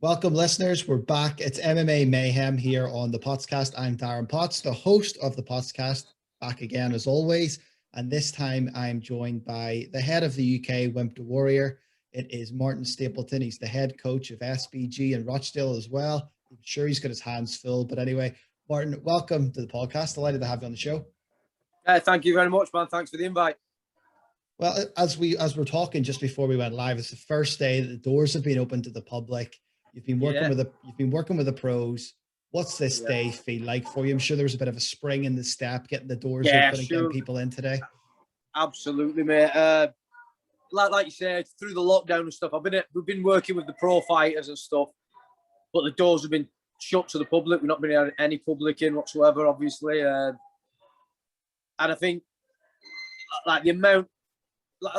Welcome, listeners. We're back. It's MMA Mayhem here on the Pottscast. I'm Darren Potts, the host of the Pottscast, back again as always. And this time I'm joined by the head of the UK Wimp the Warrior. It is Martin Stapleton. He's the head coach of SBG in Rochdale as well. I'm sure he's got his hands full. But anyway, Martin, welcome to the podcast. Delighted to have you on the show. Thank you very much, man. Thanks for the invite. Well, as we're talking just before we went live, it's the first day that the doors have been open to the public. You've been working with the pros. What's this day feel like for you? I'm sure there was a bit of a spring in the step, getting the doors open and getting people in today. Absolutely, mate. Like you said, through the lockdown and stuff, we've been working with the pro fighters and stuff, but the doors have been shut to the public. We've not been able any public in whatsoever, obviously. And I think, like the amount,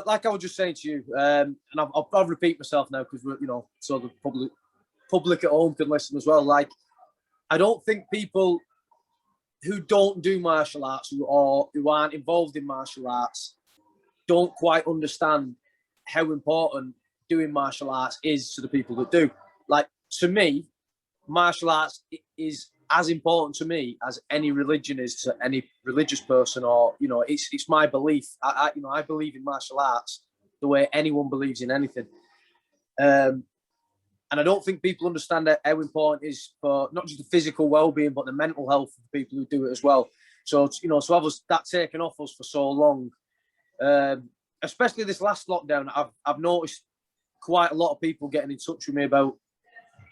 like I was just saying to you, and I'll repeat myself now because we're, so the public at home can listen as well. Like, I don't think people who don't do martial arts who aren't involved in martial arts don't quite understand how important doing martial arts is to the people that do. Like, to me, martial arts is as important to me as any religion is to any religious person, or it's my belief. I believe in martial arts the way anyone believes in anything. And I don't think people understand how important it is for not just the physical well-being, but the mental health of the people who do it as well. So, to have that taken off us for so long, especially this last lockdown, I've noticed quite a lot of people getting in touch with me about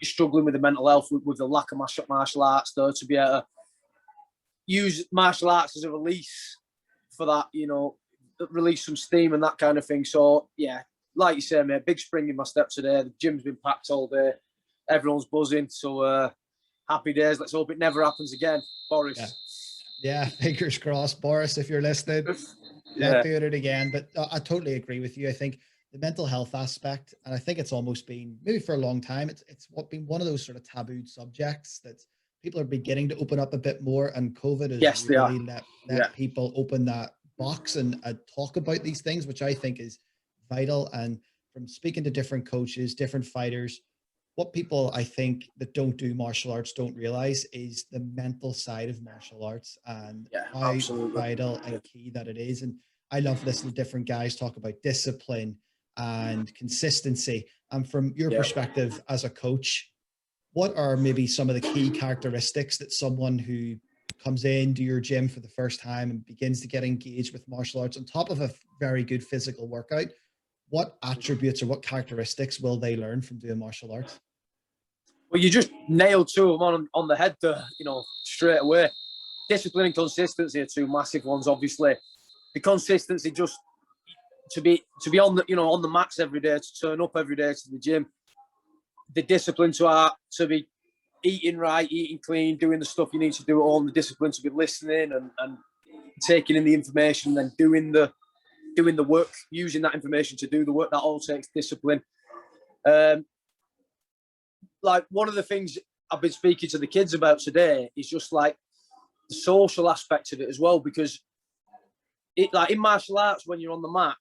struggling with the mental health, with the lack of martial arts, though, to be able to use martial arts as a release for that, release some steam and that kind of thing. So, yeah. Like you say, mate, big spring in my step today. The gym's been packed all day. Everyone's buzzing. So happy days. Let's hope it never happens again, Boris. Yeah, fingers crossed, Boris, if you're listening. Not doing it again. But I totally agree with you. I think the mental health aspect, and I think it's almost been, maybe for a long time, it's been one of those sort of tabooed subjects that people are beginning to open up a bit more. And COVID has really let people open that box and talk about these things, which I think is vital. And from speaking to different coaches, different fighters, what people I think that don't do martial arts don't realize is the mental side of martial arts and how vital and key that it is. And I love listening to different guys talk about discipline and consistency. And from your perspective as a coach, what are maybe some of the key characteristics that someone who comes into your gym for the first time and begins to get engaged with martial arts on top of a very good physical workout, what attributes or what characteristics will they learn from doing martial arts? Well, you just nailed two of them on the head there, straight away. Discipline and consistency are two massive ones, obviously. The consistency just to be on the, on the mats every day, to turn up every day to the gym. The discipline to be eating right, eating clean, doing the stuff you need to do at home, the discipline to be listening and taking in the information, then doing the work, using that information to do the work. That all takes discipline. Like, one of the things I've been speaking to the kids about today is just like the social aspect of it as well, because it, like in martial arts, when you're on the mat,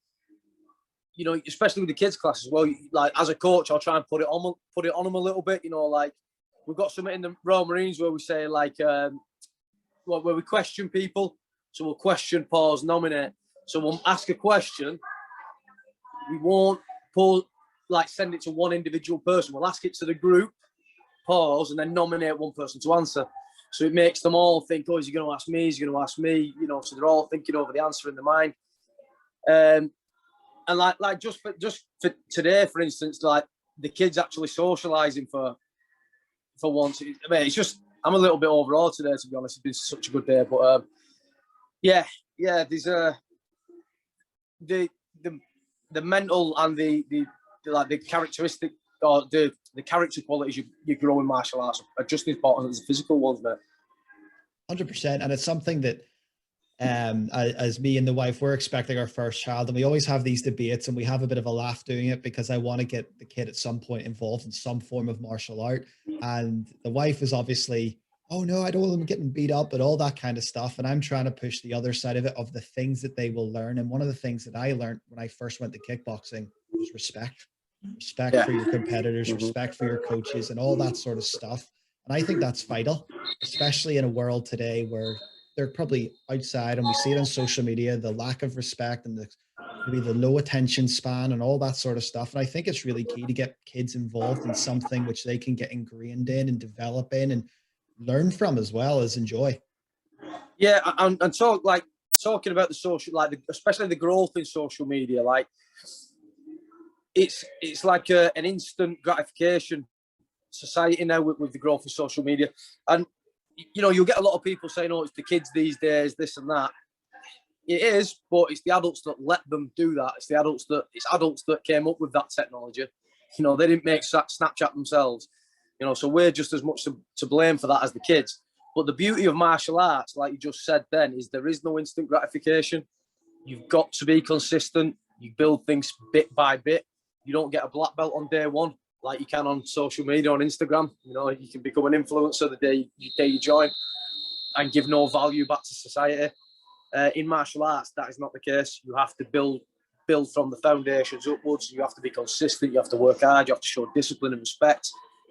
especially with the kids class as well, like as a coach, I'll try and put it on them a little bit, like we've got something in the Royal Marines where we say like, where we question people. So we'll question, pause, nominate. So we'll ask a question. We won't send it to one individual person. We'll ask it to the group, pause, and then nominate one person to answer. So it makes them all think, oh, is he going to ask me? Is he going to ask me? So they're all thinking over the answer in their mind. And like just for today, for instance, like the kids actually socialising for once. I mean, it's just, I'm a little bit overawed today, to be honest. It's been such a good day. But there's the mental and the characteristic or the character qualities you grow in martial arts are just as important as the physical ones, mate. 100%. And it's something that as me and the wife, we're expecting our first child, and we always have these debates and we have a bit of a laugh doing it, because I want to get the kid at some point involved in some form of martial art. And the wife is obviously, oh no, I don't want them getting beat up and all that kind of stuff. And I'm trying to push the other side of it, of the things that they will learn. And one of the things that I learned when I first went to kickboxing was respect. respect for your competitors, respect for your coaches, and all that sort of stuff. And I think that's vital, especially in a world today where they're probably outside, and we see it on social media, the lack of respect and maybe the low attention span and all that sort of stuff. And I think it's really key to get kids involved in something which they can get ingrained in and develop in and learn from, as well as enjoy. Yeah, and talking about the social, like especially the growth in social media, like it's like an instant gratification society now with the growth of social media. And you'll get a lot of people saying, "Oh, it's the kids these days, this and that." It is, but it's the adults that let them do that. It's adults that came up with that technology. They didn't make Snapchat themselves. So we're just as much to blame for that as the kids. But the beauty of martial arts, like you just said then, is there is no instant gratification. You've got to be consistent. You build things bit by bit. You don't get a black belt on day one like you can on social media, on Instagram. You can become an influencer the day you join and give no value back to society. In martial arts, that is not the case. You have to build from the foundations upwards. You have to be consistent. You have to work hard. You have to show discipline and respect.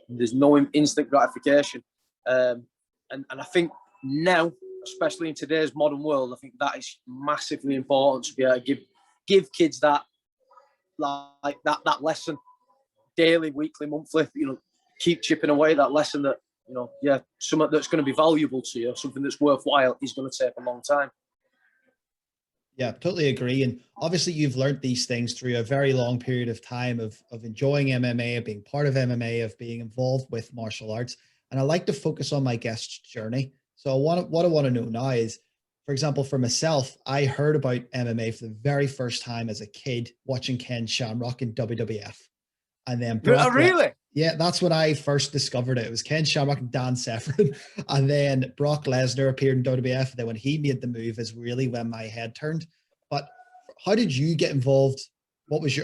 There's no instant gratification. And I think now, especially in today's modern world, I think that is massively important to be able to give kids that lesson daily, weekly, monthly. Keep chipping away that lesson that something that's going to be valuable to you, something that's worthwhile, is going to take a long time. Yeah, totally agree. And obviously you've learned these things through a very long period of time of enjoying MMA, of being part of MMA, of being involved with martial arts. And I like to focus on my guest's journey. So what I want to know now is, for example, for myself, I heard about MMA for the very first time as a kid watching Ken Shamrock in WWF. And then really? Yeah, that's when I first discovered it. It was Ken Shamrock and Dan Severn. And then Brock Lesnar appeared in WWF. And then when he made the move is really when my head turned. But how did you get involved? What was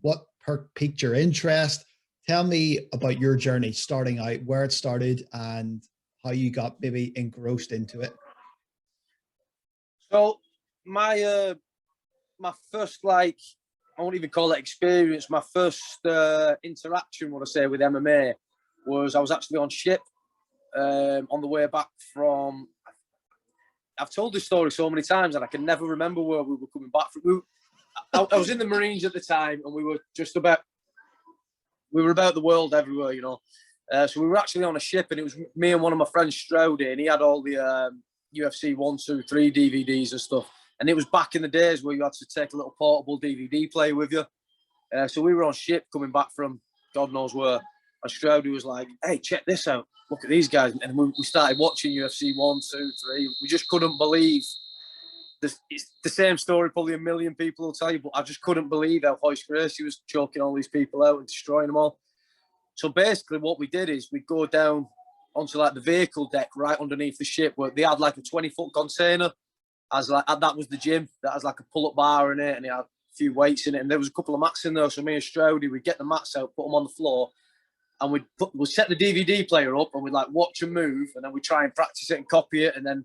what piqued your interest? Tell me about your journey starting out, where it started, and how you got maybe engrossed into it. So my first, I won't even call it experience. My first interaction, what I say, with MMA was I was actually on ship on the way back from. I've told this story so many times, and I can never remember where we were coming back from. I was in the Marines at the time, and we were about the world everywhere, So we were actually on a ship, and it was me and one of my friends, Stroudy, and he had all the UFC 1, 2, 3 DVDs and stuff. And it was back in the days where you had to take a little portable DVD player with you. So we were on ship coming back from God knows where. And Stroudy was like, "Hey, check this out. Look at these guys." And we started watching UFC 1, 2, 3. We just couldn't believe. It's the same story probably a million people will tell you, but I just couldn't believe how Hoist Gracie was choking all these people out and destroying them all. So basically what we did is we'd go down onto the vehicle deck right underneath the ship, where they had a 20-foot container. That was the gym. That has a pull-up bar in it, and it had a few weights in it. And there was a couple of mats in there. So me and Stroudy, we'd get the mats out, put them on the floor, and we'd set the DVD player up, and we'd watch them move, and then we'd try and practice it and copy it. And then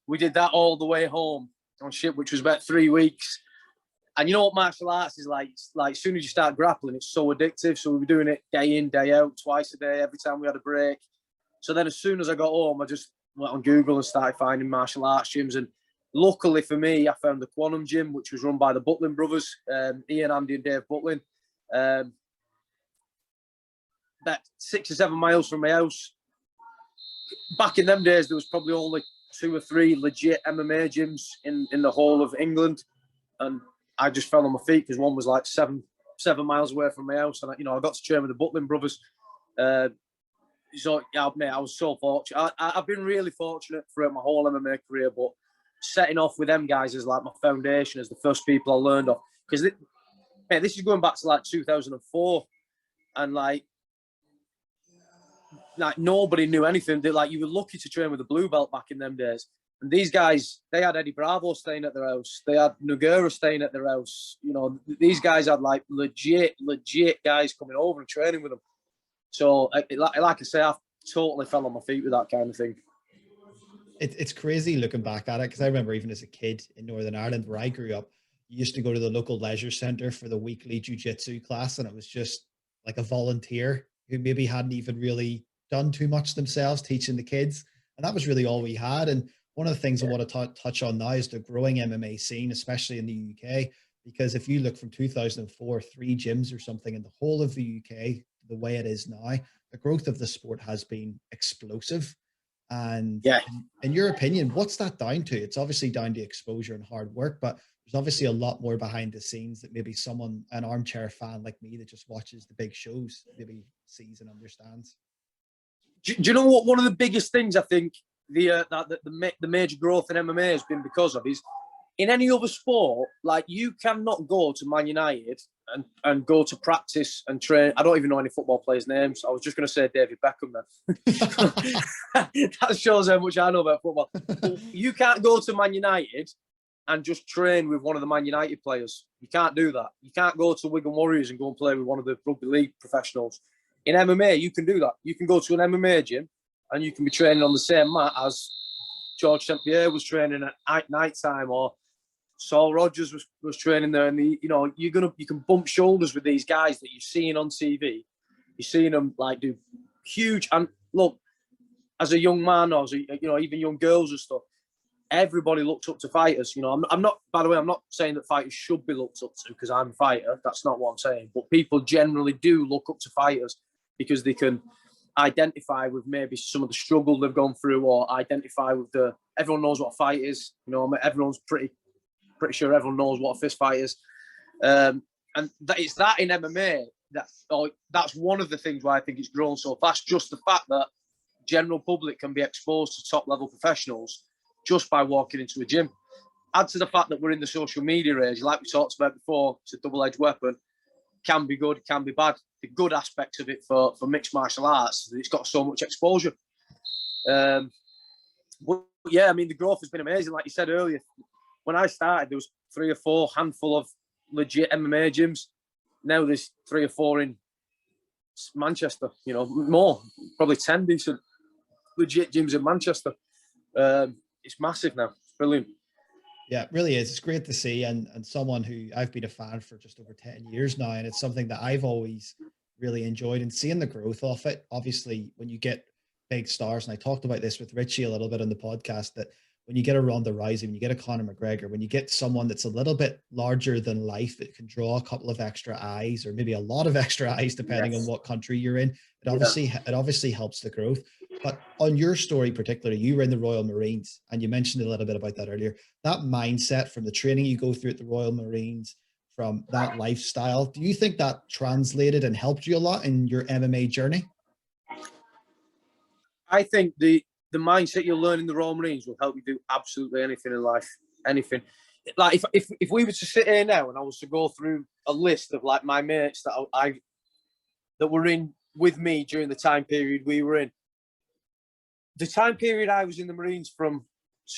we did that all the way home on ship, which was about 3 weeks. And you know what martial arts is like? It's as soon as you start grappling, it's so addictive. So we were doing it day in, day out, twice a day, every time we had a break. So then as soon as I got home, I just went on Google and started finding martial arts gyms. And luckily for me, I found the Quantum Gym, which was run by the Butlin brothers, Ian, Andy and Dave Butlin. About 6 or 7 miles from my house. Back in them days, there was probably only 2 or 3 legit MMA gyms in the whole of England. And I just fell on my feet because one was 7 miles away from my house. And I got to train with the Butlin brothers. So, yeah, mate, I was so fortunate. I've been really fortunate throughout my whole MMA career, but setting off with them guys is my foundation, as the first people I learned off. Because, this is going back to 2004. And nobody knew anything. You were lucky to train with a blue belt back in them days. And these guys, they had Eddie Bravo staying at their house. They had Nogueira staying at their house. These guys had legit guys coming over and training with them. So, like I say, I totally fell on my feet with that kind of thing. It's crazy looking back at it, because I remember even as a kid in Northern Ireland where I grew up, you used to go to the local leisure center for the weekly jiu-jitsu class, and it was just like a volunteer who maybe hadn't even really done too much themselves teaching the kids. And that was really all we had. And one of the things I want to touch on now is the growing MMA scene, especially in the UK, because if you look from 2004, 3 gyms or something in the whole of the UK, the way it is now, the growth of the sport has been explosive. And in your opinion, what's that down to? It's obviously down to exposure and hard work, but there's obviously a lot more behind the scenes that maybe someone, an armchair fan like me that just watches the big shows, maybe sees and understands. Do you know what? One of the biggest things I think the major growth in MMA has been because of is, in any other sport, like, you cannot go to Man United and go to practice and train. I don't even know any football players' names. I was just going to say David Beckham then. That shows how much I know about football. But you can't go to Man United and just train with one of the Man United players. You can't do that. You can't go to Wigan Warriors and go and play with one of the rugby league professionals. In MMA, you can do that. You can go to an MMA gym and you can be training on the same mat as George St. Pierre was training at night time, or Saul Rogers was training there. And you can bump shoulders with these guys that you're seeing on TV. You're seeing them like do huge. And look, as a young man, or as even young girls and stuff, everybody looks up to fighters. I'm not. By the way, I'm not saying that fighters should be looked up to because I'm a fighter. That's not what I'm saying. But people generally do look up to fighters because they can identify with maybe some of the struggle they've gone through, or identify with everyone knows what a fight is. Everyone's pretty sure everyone knows what a fist fight is. And it's that in MMA, that's one of the things why I think it's grown so fast. Just the fact that general public can be exposed to top level professionals just by walking into a gym. Add to the fact that we're in the social media age, like we talked about before, it's a double-edged weapon. Can be good, can be bad. The good aspects of it for mixed martial arts, it's got so much exposure. But yeah, I mean, the growth has been amazing. Like you said earlier, when I started, there was 3 or 4 handful of legit MMA gyms. Now there's 3 or 4 in Manchester, more, probably 10 decent legit gyms in Manchester. It's massive now. It's brilliant. Yeah, it really is. It's great to see, and someone who I've been a fan for just over 10 years now, and it's something that I've always really enjoyed, and seeing the growth of it. Obviously, when you get big stars, and I talked about this with Richie a little bit on the podcast, that when you get a Ronda Rousey, when you get a Conor McGregor, when you get someone that's a little bit larger than life, that can draw a couple of extra eyes, or maybe a lot of extra eyes, depending on what country you're in, it obviously helps the growth. But on your story particularly, you were in the Royal Marines, and you mentioned a little bit about that earlier. That mindset from the training you go through at the Royal Marines, from that lifestyle, do you think that translated and helped you a lot in your MMA journey? I think the mindset you'll learn in the Royal Marines will help you do absolutely anything in life. Anything. Like if we were to sit here now and I was to go through a list of like my mates that were in with me during the time period we were in, the time period I was in the Marines from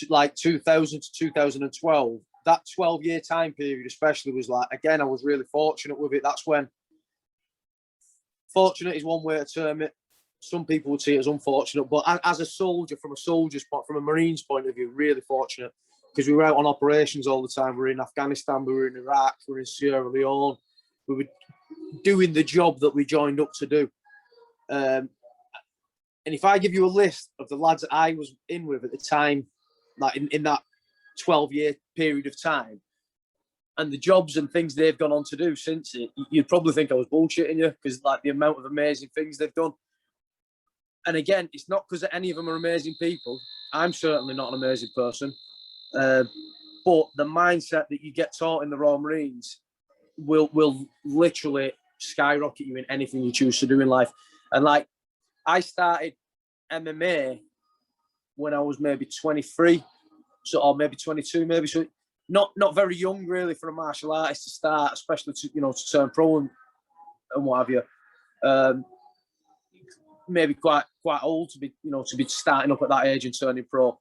like 2000 to 2012, that 12-year time period especially was like, again, I was really fortunate with it. That's when, fortunate is one way to term it. Some people would see it as unfortunate, but as a soldier, from a Marines point of view, really fortunate, because we were out on operations all the time. We were in Afghanistan, we were in Iraq, we were in Sierra Leone. We were doing the job that we joined up to do. And if I give you a list of the lads that I was in with at the time, like in that 12-year period of time, and the jobs and things they've gone on to do since it, you'd probably think I was bullshitting you, because like the amount of amazing things they've done. And again, it's not because any of them are amazing people. I'm certainly not an amazing person. But the mindset that you get taught in the Royal Marines will literally skyrocket you in anything you choose to do in life. And like, I started MMA when I was maybe 23, or maybe 22, maybe. So not very young really for a martial artist to start, especially to turn pro and what have you. Maybe quite old to be starting up at that age and turning pro.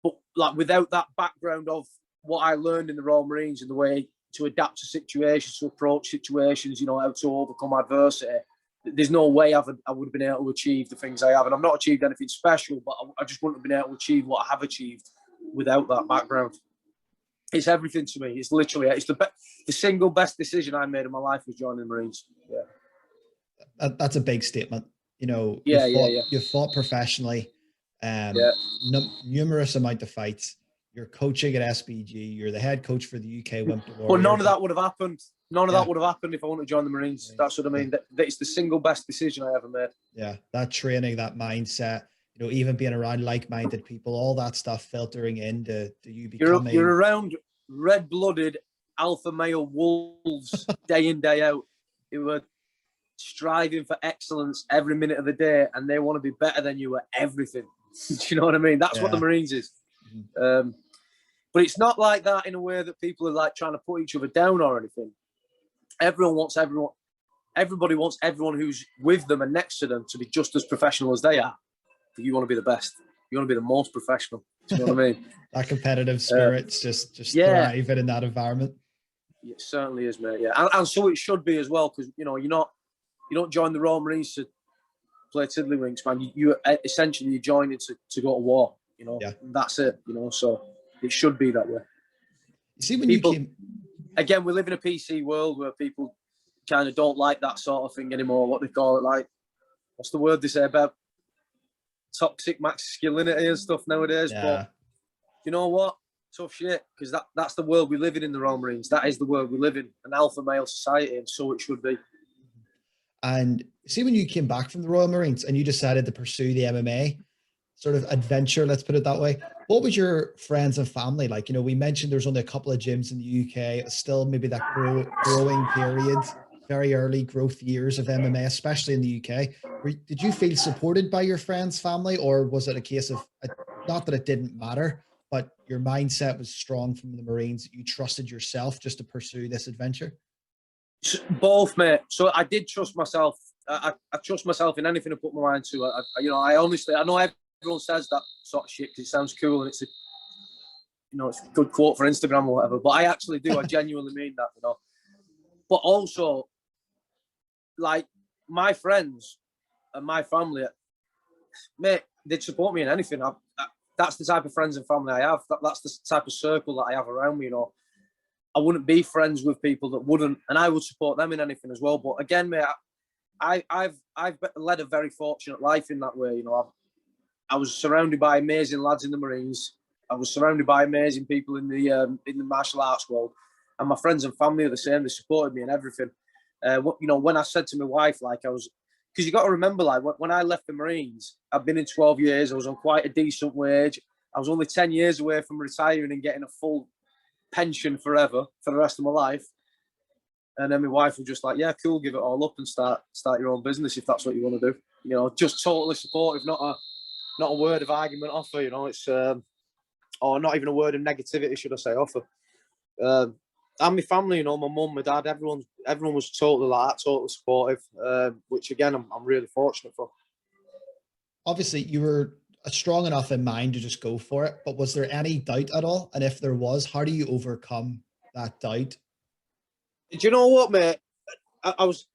But like, without that background of what I learned in the Royal Marines and the way to adapt to situations, to approach situations, how to overcome adversity, there's no way I would have been able to achieve the things I have. And I've not achieved anything special, but I just wouldn't have been able to achieve what I have achieved without that background. It's everything to me. It's literally, it's the single best decision I made in my life was joining the Marines. Yeah. That's a big statement. You know, Yeah. you've fought professionally, Yeah. numerous amount of fights. You're coaching at SBG. You're the head coach for the UK Wimp Warriors. But none of that would have happened. None of that would have happened if I wanted to join the Marines. That's what I mean. That it's the single best decision I ever made. Yeah, that training, that mindset, you know, even being around like-minded people, all that stuff filtering into you becoming. You're around red-blooded alpha male wolves day in, day out, who are striving for excellence every minute of the day, and they want to be better than you at everything. Do you know what I mean? That's what the Marines is. But it's not like that in a way that people are like trying to put each other down or anything. Everybody wants everyone who's with them and next to them to be just as professional as they are. But you want to be the best. You want to be the most professional. Do you know what I mean? That competitive spirit's just thriving in that environment. It certainly is, mate. Yeah, and so it should be as well, because you know you don't join the Royal Marines to play tiddlywinks, man. You essentially you're joining to go to war. You know, that's it. You know, so it should be that way. You see, when people, again, we live in a PC world where people kind of don't like that sort of thing anymore. What they call it, like, what's the word they say about toxic masculinity and stuff nowadays? Yeah. But you know what? Tough shit, because that's the world we live in the Royal Marines. That is the world we live in, an alpha male society, and so it should be. And see, when you came back from the Royal Marines and you decided to pursue the MMA sort of adventure, let's put it that way, what was your friends and family like? You know, we mentioned there's only a couple of gyms in the UK, still maybe that growing period, very early growth years of MMA, especially in the UK. Did you feel supported by your friends, family, or was it a case of, not that it didn't matter, but your mindset was strong from the Marines, you trusted yourself just to pursue this adventure? Both, mate. So I did trust myself. I trust myself in anything I put my mind to. I honestly, I know everyone says that sort of shit because it sounds cool and it's it's a good quote for Instagram or whatever. But I actually do. I genuinely mean that, you know. But also, like, my friends and my family, mate, they'd support me in anything. That's the type of friends and family I have. That's the type of circle that I have around me, you know. I wouldn't be friends with people that wouldn't, and I would support them in anything as well. But again, mate, I've led a very fortunate life in that way. You know, I was surrounded by amazing lads in the Marines. I was surrounded by amazing people in the martial arts world, and my friends and family are the same. They supported me in everything. When I said to my wife, like, I was, because you got to remember, like, when I left the Marines, I've been in 12 years. I was on quite a decent wage. I was only 10 years away from retiring and getting a full pension forever for the rest of my life. And then my wife was just like, yeah, cool, give it all up and start your own business if that's what you want to do. You know, just totally supportive, not a word of argument offer, you know. It's or not even a word of negativity, should I say, offer. And my family, you know, my mum, my dad, everyone was totally like that, totally supportive, which again I'm really fortunate for. Obviously you were strong enough in mind to just go for it, but was there any doubt at all? And if there was, how do you overcome that doubt? Do you know what, mate? I was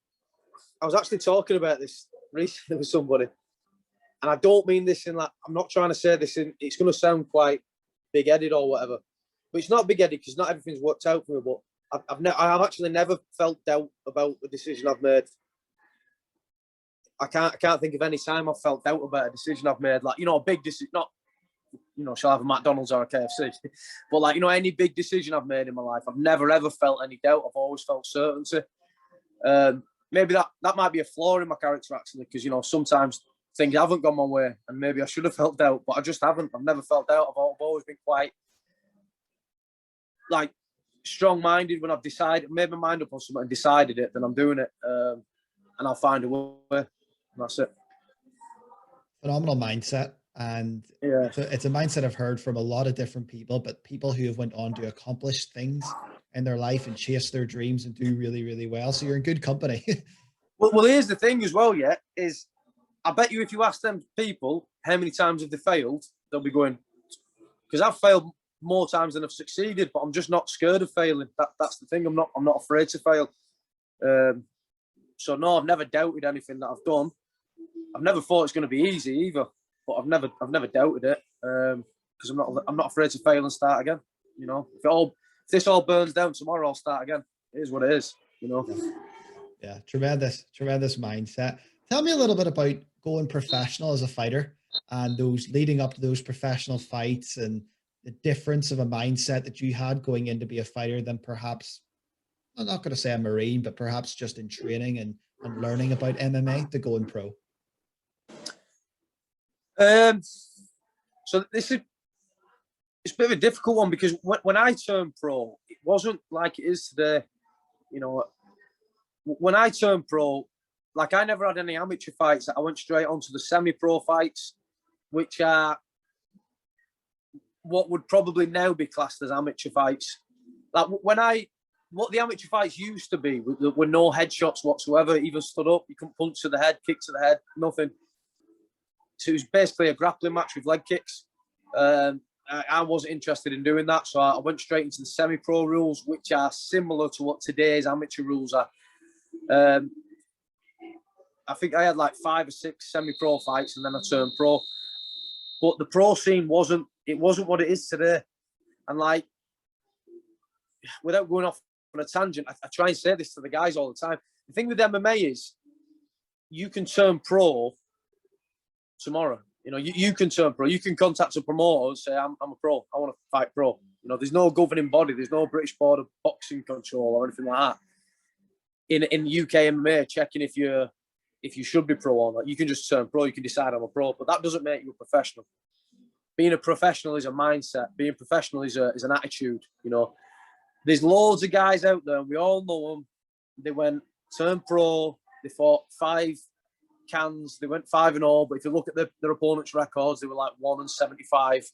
actually talking about this recently with somebody, and I don't mean this in, like, I'm not trying to say this in, it's going to sound quite big-headed or whatever, but it's not big-headed because not everything's worked out for me. But I've actually never felt doubt about the decision I've made. I can't think of any time I've felt doubt about a decision I've made. Like, you know, a big decision, not, you know, shall I have a McDonald's or a KFC? But, like, you know, any big decision I've made in my life, I've never, ever felt any doubt. I've always felt certainty. Maybe that might be a flaw in my character, actually, because, you know, sometimes things haven't gone my way and maybe I should have felt doubt, but I just haven't. I've never felt doubt. I've always been quite, like, strong-minded when I've made my mind up on something and decided it, then I'm doing it, and I'll find a way. That's it. Phenomenal mindset. And yeah, it's a mindset I've heard from a lot of different people, but people who have went on to accomplish things in their life and chase their dreams and do really, really well. So you're in good company. well, here's the thing as well, yeah, is I bet you if you ask them people how many times have they failed, they'll be going, because I've failed more times than I've succeeded, but I'm just not scared of failing. That's the thing. I'm not afraid to fail. So no, I've never doubted anything that I've done. I've never thought it's going to be easy either, but I've never doubted it, because I'm not afraid to fail and start again. You know, if this all burns down tomorrow, I'll start again. It is what it is, you know. Yeah, tremendous mindset. Tell me a little bit about going professional as a fighter and those leading up to those professional fights and the difference of a mindset that you had going in to be a fighter than perhaps, I'm not going to say a Marine, but perhaps just in training and learning about MMA to going pro. So it's a bit of a difficult one because when I turned pro, it wasn't like it is today. You know, when I turned pro, like I never had any amateur fights. I went straight onto the semi-pro fights, which are what would probably now be classed as amateur fights. Like what the amateur fights used to be were no headshots whatsoever, even stood up. You couldn't punch to the head, kick to the head, nothing. So it was basically a grappling match with leg kicks. I wasn't interested in doing that, so I went straight into the semi-pro rules, which are similar to what today's amateur rules are. I think I had like 5 or 6 semi-pro fights, and then I turned pro. But the pro scene wasn't what it is today. And like, without going off on a tangent, I try and say this to the guys all the time. The thing with MMA is, you can turn pro tomorrow. You know, you can turn pro. You can contact a promoter and say, I'm a pro. I want to fight pro. You know, there's no governing body. There's no British Board of Boxing Control or anything like that. In UK MMA, checking if you should be pro or not. You can just turn pro. You can decide I'm a pro, but that doesn't make you a professional. Being a professional is a mindset. Being professional is an attitude. You know, there's loads of guys out there, and we all know them. They went turned pro. They fought 5 cans. They went 5-0. But if you look at their opponents' records, they were like 1-75.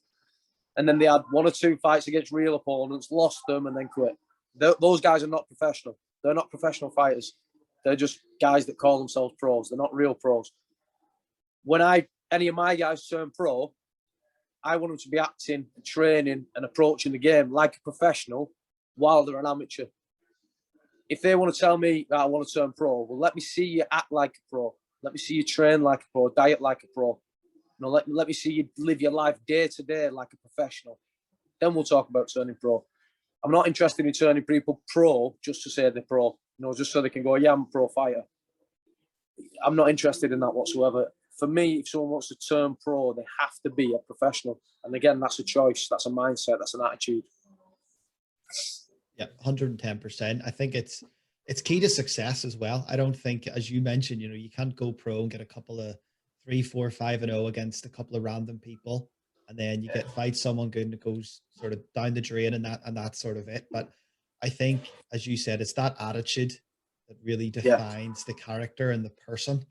And then they had 1 or 2 fights against real opponents, lost them, and then quit. Those guys are not professional. They're not professional fighters. They're just guys that call themselves pros. They're not real pros. When any of my guys turn pro, I want them to be acting, training, and approaching the game like a professional while they're an amateur. If they want to tell me that I want to turn pro, well, let me see you act like a pro. Let me see you train like a pro, diet like a pro. You know, let me see you live your life day to day like a professional. Then we'll talk about turning pro. I'm not interested in turning people pro just to say they're pro. You know, just so they can go, yeah, I'm a pro fighter. I'm not interested in that whatsoever. For me, if someone wants to turn pro, they have to be a professional. And again, that's a choice. That's a mindset. That's an attitude. Yeah, 110%. I think it's key to success as well. I don't think, as you mentioned, you know, you can't go pro and get a couple of 3, 4, 5-0 against a couple of random people, and then you fight someone good and it goes sort of down the drain, and that's sort of it. But I think, as you said, it's that attitude that really defines the character and the person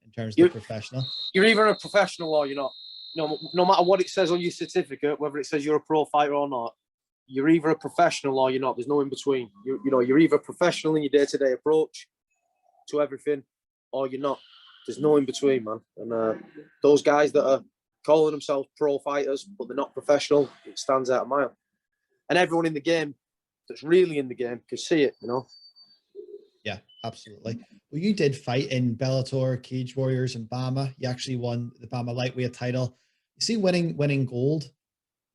in terms of the professional. You're either a professional or you're not. No matter what it says on your certificate, whether it says you're a pro fighter or not, you're either a professional or you're not. There's no in between. You're either professional in your day-to-day approach to everything, or you're not. There's no in between, man. And those guys that are calling themselves pro fighters, but they're not professional, it stands out a mile. And everyone in the game that's really in the game can see it, you know. Yeah, absolutely. Well, you did fight in Bellator, Cage Warriors, and BAMMA. You actually won the BAMMA lightweight title. You see, winning gold.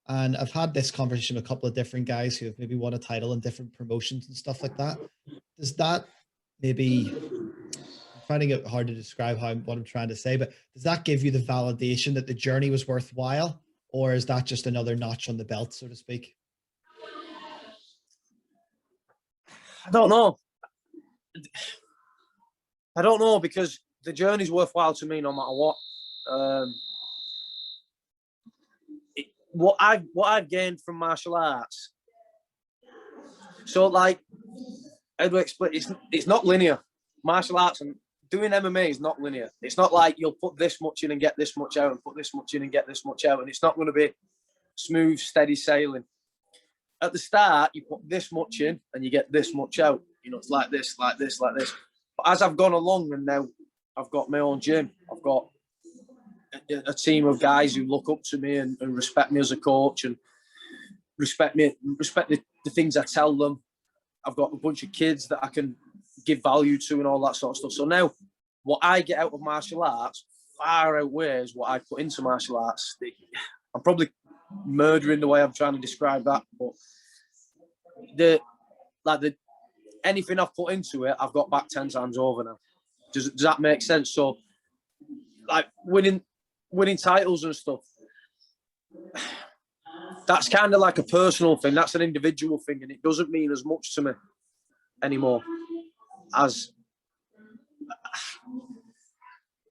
And I've had this conversation with a couple of different guys who have maybe won a title in different promotions and stuff like that. Does that maybe, I'm finding it hard to describe what I'm trying to say, but does that give you the validation that the journey was worthwhile? Or is that just another notch on the belt, so to speak? I don't know. I don't know, because the journey's worthwhile to me no matter what. What I've gained from martial arts. So, like, how do I explain? It's not linear. Martial arts and doing MMA is not linear. It's not like you'll put this much in and get this much out, and put this much in and get this much out, and it's not going to be smooth, steady sailing. At the start, you put this much in and you get this much out. You know, it's like this, like this, like this. But as I've gone along, and now I've got my own gym, I've got a team of guys who look up to me and respect me as a coach, and respect the things I tell them. I've got a bunch of kids that I can give value to and all that sort of stuff. So now what I get out of martial arts far outweighs what I put into martial arts. I'm probably murdering the way I'm trying to describe that, but anything I've put into it, I've got back 10 times over now. Does that make sense? So, like winning titles and stuff, that's kind of like a personal thing. That's an individual thing, and it doesn't mean as much to me anymore as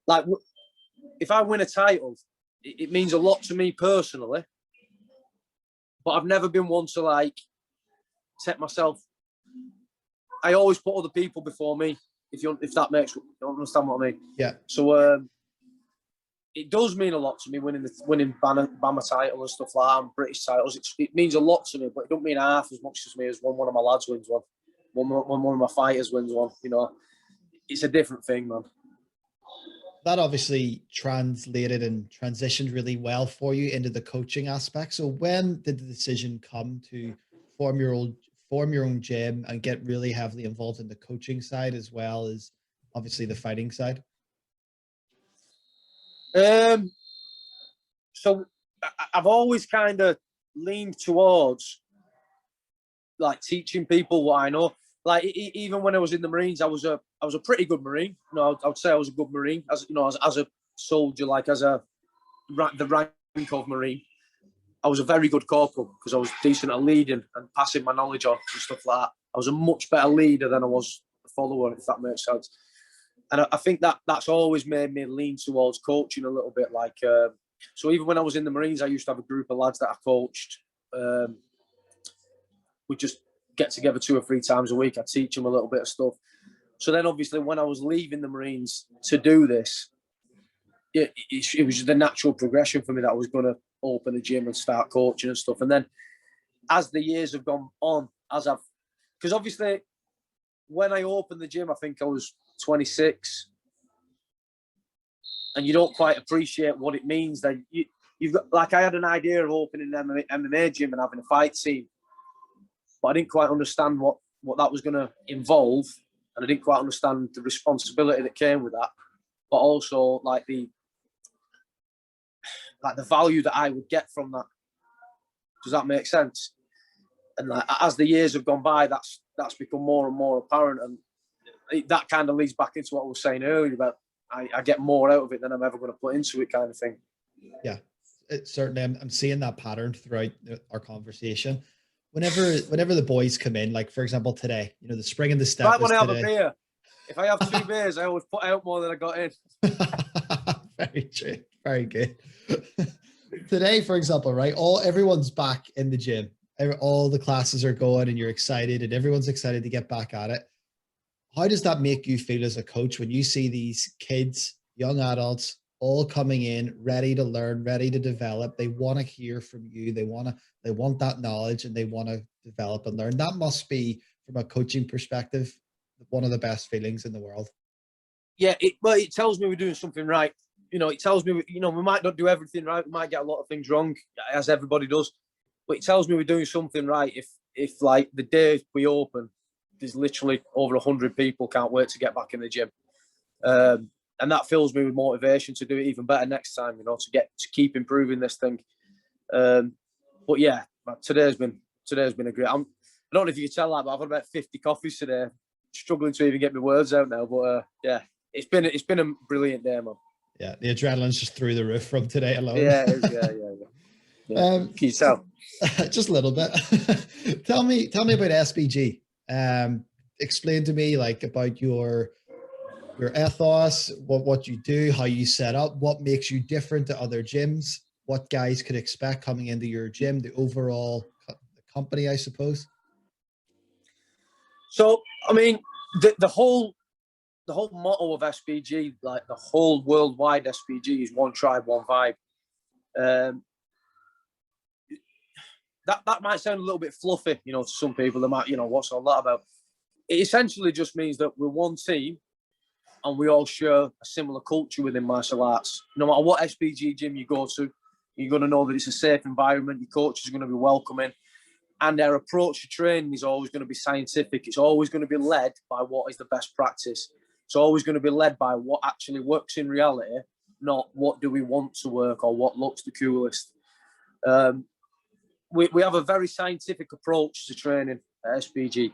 like if I win a title, it means a lot to me personally. But I've never been one to like set myself. I always put other people before me. If that makes you understand what I mean. Yeah. So it does mean a lot to me winning Bama title and stuff like that, and British titles. It means a lot to me, but it don't mean half as much to me as when one of my lads wins one, when one of my fighters wins one. You know, it's a different thing, man. That obviously translated and transitioned really well for you into the coaching aspect. So when did the decision come to form your own gym and get really heavily involved in the coaching side as well as obviously the fighting side? So I've always kind of leaned towards like teaching people what I know. Like even when I was in the Marines, I was a pretty good Marine. You know, I would say I was a good Marine, as a soldier, like as the rank of Marine. I was a very good corporal because I was decent at leading and passing my knowledge on and stuff like that. I was a much better leader than I was a follower, if that makes sense. And I think that's always made me lean towards coaching a little bit. Like, so even when I was in the Marines, I used to have a group of lads that I coached. We just get together 2 or 3 times a week. I teach them a little bit of stuff. So then obviously when I was leaving the Marines to do this, it was the natural progression for me that I was going to open a gym and start coaching and stuff. And then as the years have gone on, because obviously when I opened the gym, I think I was 26, and you don't quite appreciate what it means that you've got, like, I had an idea of opening an MMA gym and having a fight team, but I didn't quite understand what that was going to involve, and I didn't quite understand the responsibility that came with that, but also like the value that I would get from that. Does that make sense? And like, as the years have gone by, that's become more and more apparent, and that kind of leads back into what I was saying earlier about I get more out of it than I'm ever going to put into it, kind of thing. Yeah, certainly. I'm seeing that pattern throughout our conversation. Whenever the boys come in, like for example today, you know, the spring and the step. Right when I have a beer. If I have 2 beers, I always put out more than I got in. Very true. Very good. Today, for example, right? Everyone's back in the gym. All the classes are going, and you're excited, and everyone's excited to get back at it. How does that make you feel as a coach when you see these kids, young adults, all coming in, ready to learn, ready to develop? They want to hear from you. They want that knowledge, and they want to develop and learn. That must be, from a coaching perspective, one of the best feelings in the world. Yeah, it tells me we're doing something right. You know, it tells me, you know, we might not do everything right. We might get a lot of things wrong, as everybody does. But it tells me we're doing something right. If like the day we open, there's literally over 100 people can't wait to get back in the gym. And that fills me with motivation to do it even better next time, you know, to keep improving this thing. But yeah, today's been a great. I don't know if you can tell that, but I've had about 50 coffees today. Struggling to even get my words out now, but yeah, it's been a brilliant day, man. Yeah, the adrenaline's just through the roof from today alone. Yeah, it is, yeah. Can you tell? Just a little bit. Tell me about SBG. Explain to me like about your ethos, what you do, how you set up, what makes you different to other gyms, what guys could expect coming into your gym, the overall company, I suppose. So, I mean, the whole motto of SBG, like the whole worldwide SBG, is one tribe, one vibe. That might sound a little bit fluffy, you know, to some people. They might, you know, what's all that about? It essentially just means that we're one team and we all share a similar culture within martial arts. No matter what SBG gym you go to, you're going to know that it's a safe environment. Your coach is going to be welcoming. And their approach to training is always going to be scientific. It's always going to be led by what is the best practice. It's always going to be led by what actually works in reality, not what do we want to work or what looks the coolest. We have a very scientific approach to training. at SBG.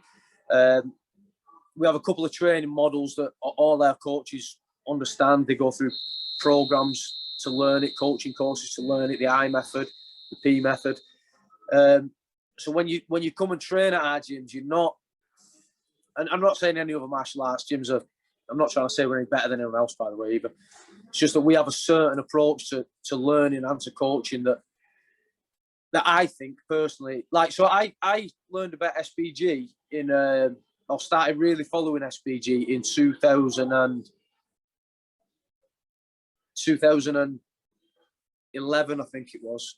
We have a couple of training models that all our coaches understand. They go through programs to learn it, coaching courses to learn it, the I method, the P method. So when you come and train at our gyms, you're not, and I'm not saying any other martial arts gyms are, I'm not trying to say we're any better than anyone else, by the way, either. It's just that we have a certain approach to learning and to coaching that I think personally, like, so I learned about SBG in, I started really following SBG in 2011, I think it was.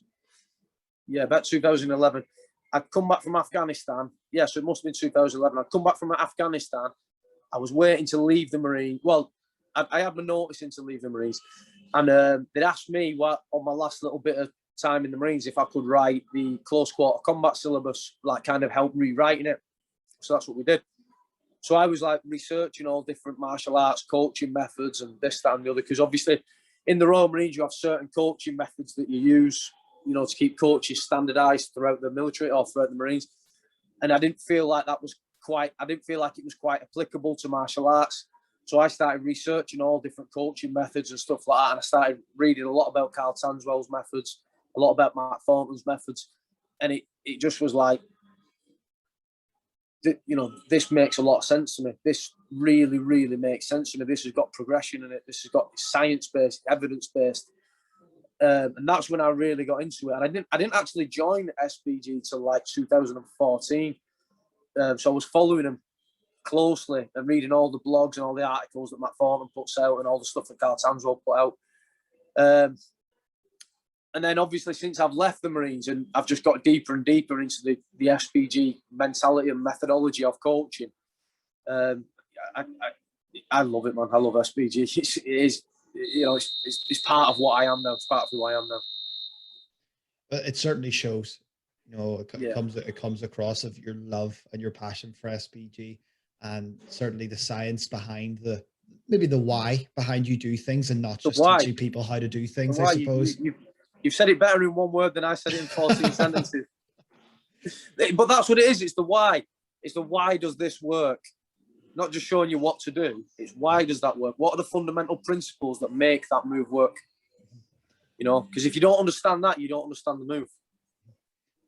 Yeah, about 2011. I'd come back from Afghanistan. Yeah, so it must have been 2011. I'd come back from Afghanistan. I was waiting to leave the Marines. Well, I had my notice in to leave the Marines. And they'd asked me on my last little bit of time in the Marines if I could write the close quarter combat syllabus, like kind of help rewriting it. So that's what we did. So I was like researching all different martial arts coaching methods and this, that, and the other, because obviously in the Royal Marines you have certain coaching methods that you use, you know, to keep coaches standardized throughout the military or throughout the Marines. And I didn't feel like it was quite applicable to martial arts. So I started researching all different coaching methods and stuff like that. And I started reading a lot about Carl Tanswell's methods, a lot about Matt Thornton's methods. And it just was like, you know, this makes a lot of sense to me. This really, really makes sense to me. This has got progression in it. This has got science-based, evidence-based. And that's when I really got into it. And I didn't actually join SBG till like 2014. So I was following them closely and reading all the blogs and all the articles that Matt Thornton puts out and all the stuff that Carl Tanswell put out. And then obviously since I've left the Marines and I've just got deeper and deeper into the SBG mentality and methodology of coaching, I love it, man. I love SBG. It is, you know, it's part of what I am now. It's part of who I am now. But it certainly shows, you know, it comes across of your love and your passion for SBG, and certainly the science behind maybe the why behind you do things, and not just teaching people how to do things, I suppose. You've said it better in one word than I said it in 14 sentences. But that's what it is. It's the why. It's the why does this work? Not just showing you what to do. It's why does that work? What are the fundamental principles that make that move work? You know, because if you don't understand that, you don't understand the move.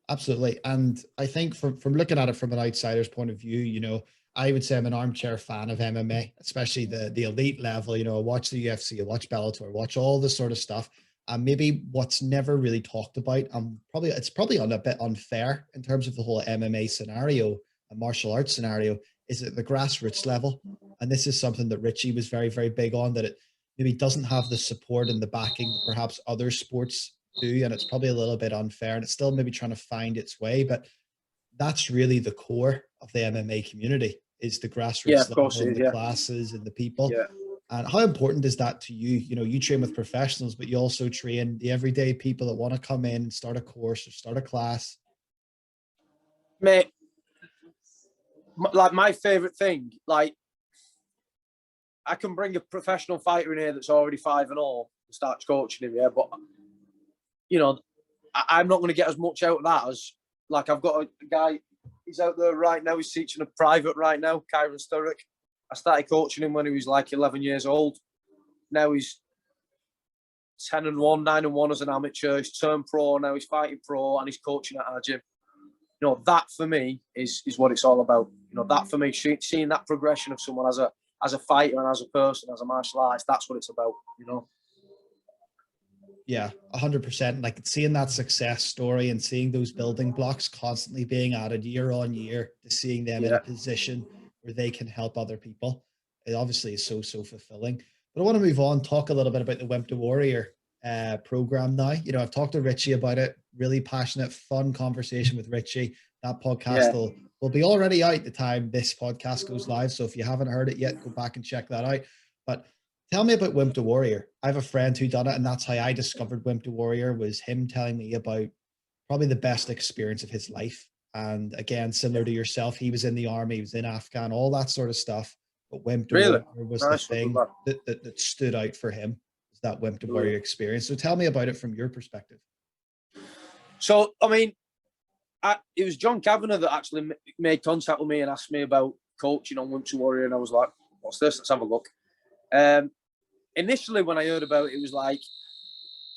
Absolutely. And I think from looking at it from an outsider's point of view, you know, I would say I'm an armchair fan of MMA, especially the elite level. You know, I watch the UFC, I watch Bellator, I watch all this sort of stuff. And maybe what's never really talked about, it's probably a bit unfair in terms of the whole MMA scenario and martial arts scenario, is at the grassroots level. And this is something that Richie was very, very big on, that it maybe doesn't have the support and the backing that perhaps other sports do. And it's probably a little bit unfair, and it's still maybe trying to find its way. But that's really the core of the MMA community, is the grassroots level, and the classes and the people. Yeah. And how important is that to you? You know, you train with professionals, but you also train the everyday people that want to come in and start a course or start a class. Mate, like my favorite thing, like I can bring a professional fighter in here that's already 5-0 and start coaching him, yeah. But you know, I'm not going to get as much out of that as, like, I've got a guy. He's out there right now. He's teaching a private right now, Kyron Sturrock. I started coaching him when he was like 11 years old. Now he's 10-1, 9-1 as an amateur. He's turned pro now. He's fighting pro and he's coaching at our gym. You know, that for me is what it's all about. You know, that for me, seeing that progression of someone as a fighter and as a person, as a martial artist, that's what it's about, you know. Yeah, 100%. Like seeing that success story and seeing those building blocks constantly being added year on year, to seeing them in a position where they can help other people, it obviously is so fulfilling. But I want to move on, talk a little bit about the Wimp to Warrior program now. You know, I've talked to Richie about it, really passionate, fun conversation with Richie. That podcast will be already out the time this podcast goes live. So if you haven't heard it yet, go back and check that out. But tell me about Wimp to Warrior. I have a friend who done it, and that's how I discovered Wimp to Warrior, was him telling me about probably the best experience of his life. And again, similar to yourself, he was in the army, he was in Afghan, all that sort of stuff. But Wimp to Warrior was the thing that stood out for him, was that Wimp to Warrior experience. So tell me about it from your perspective. So, I mean, it was John Kavanagh that actually made contact with me and asked me about coaching on Wimp to Warrior, and I was like, what's this? Let's have a look. Initially, when I heard about it, it was like,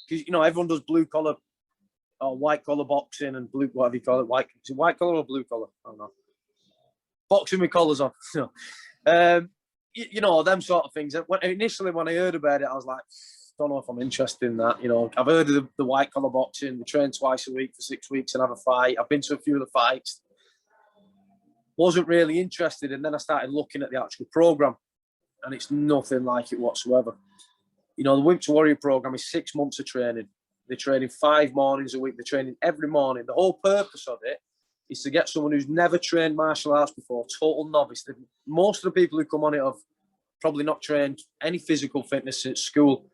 because, you know, everyone does blue collar or white collar boxing and blue, whatever you call it, is it white collar or blue collar? I don't know. Boxing with collars on. You know, them sort of things. Initially, when I heard about it, I was like, don't know if I'm interested in that. You know, I've heard of the white collar boxing. They train twice a week for 6 weeks and have a fight. I've been to a few of the fights. Wasn't really interested. And then I started looking at the actual program, and it's nothing like it whatsoever. You know, the Wimp to Warrior program is 6 months of training. They're training 5 mornings a week. They're training every morning. The whole purpose of it is to get someone who's never trained martial arts before, total novice. Most of the people who come on it have probably not trained any physical fitness at school.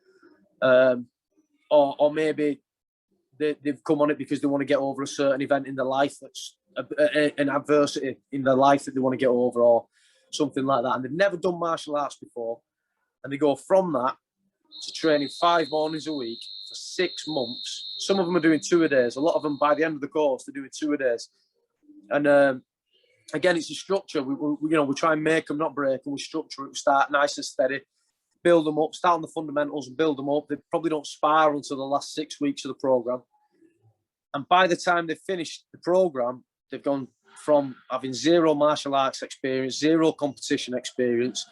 Or maybe they've come on it because they want to get over a certain event in their life that's an adversity in their life that they want to get over, or something like that. And they've never done martial arts before. And they go from that to training 5 mornings a week for 6 months. Some of them are doing 2-a-days. A lot of them, by the end of the course, they're doing 2-a-days. And again, it's a structure. We try and make them, not break them. We structure it. We start nice and steady, build them up, start on the fundamentals and build them up. They probably don't spar until the last 6 weeks of the program. And by the time they've finished the program, they've gone from having 0 martial arts experience, 0 competition experience,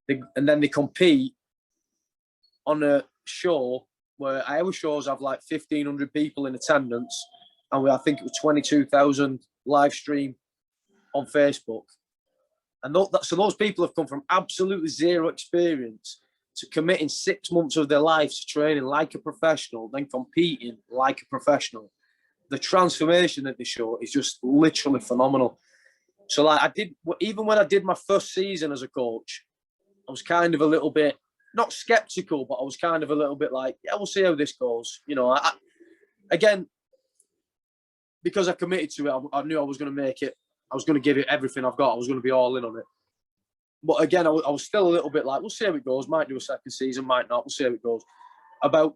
and then they compete on a show where our shows have like 1,500 people in attendance, and I think it was 22,000 live stream on Facebook. And so those people have come from absolutely 0 experience to committing 6 months of their lives to training like a professional, then competing like a professional. The transformation that they show is just literally phenomenal. So like even when I did my first season as a coach, I was kind of a little bit, not skeptical, but I was kind of a little bit like, yeah, we'll see how this goes. You know, again, because I committed to it, I knew I was going to make it. I was going to give it everything I've got. I was going to be all in on it. But again, I was still a little bit like, we'll see how it goes. Might do a second season, might not. We'll see how it goes. About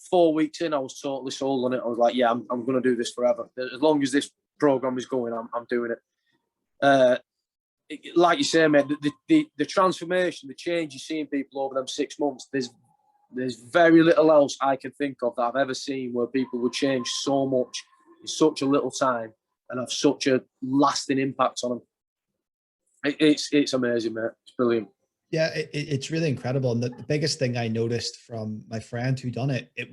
4 weeks in, I was totally sold on it. I was like, yeah, I'm going to do this forever. As long as this program is going, I'm doing it. Like you say, mate, the transformation, the change you see in people over them 6 months, there's very little else I can think of that I've ever seen where people would change so much in such a little time and have such a lasting impact on them. It's amazing, mate. It's brilliant. Yeah, it's really incredible. And the biggest thing I noticed from my friend who done it, it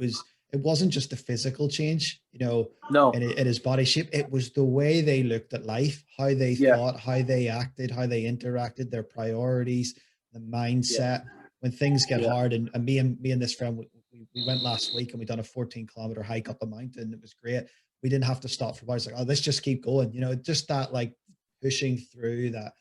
wasn't just a physical change, you know, no, in his body shape. It was the way they looked at life, how they thought, how they acted, how they interacted, their priorities, the mindset. When things get hard, and me and this friend, we went last week and we done a 14-kilometer hike up a mountain. It was great. We didn't have to stop for a while. It's like, oh, let's just keep going. You know, just that like pushing through that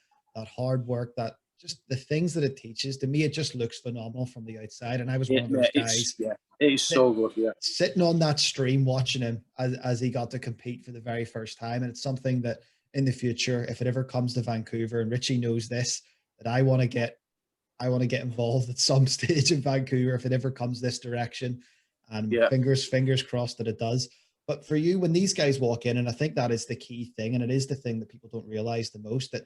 hard work, that just the things that it teaches. To me, it just looks phenomenal from the outside. And I was one of those guys. It is so good. Yeah, sitting on that stream watching him as he got to compete for the very first time. And it's something that in the future, if it ever comes to Vancouver, and Richie knows this, that I want to get involved at some stage in Vancouver if it ever comes this direction. And fingers crossed that it does. But for you, when these guys walk in, and I think that is the key thing, and it is the thing that people don't realize the most, that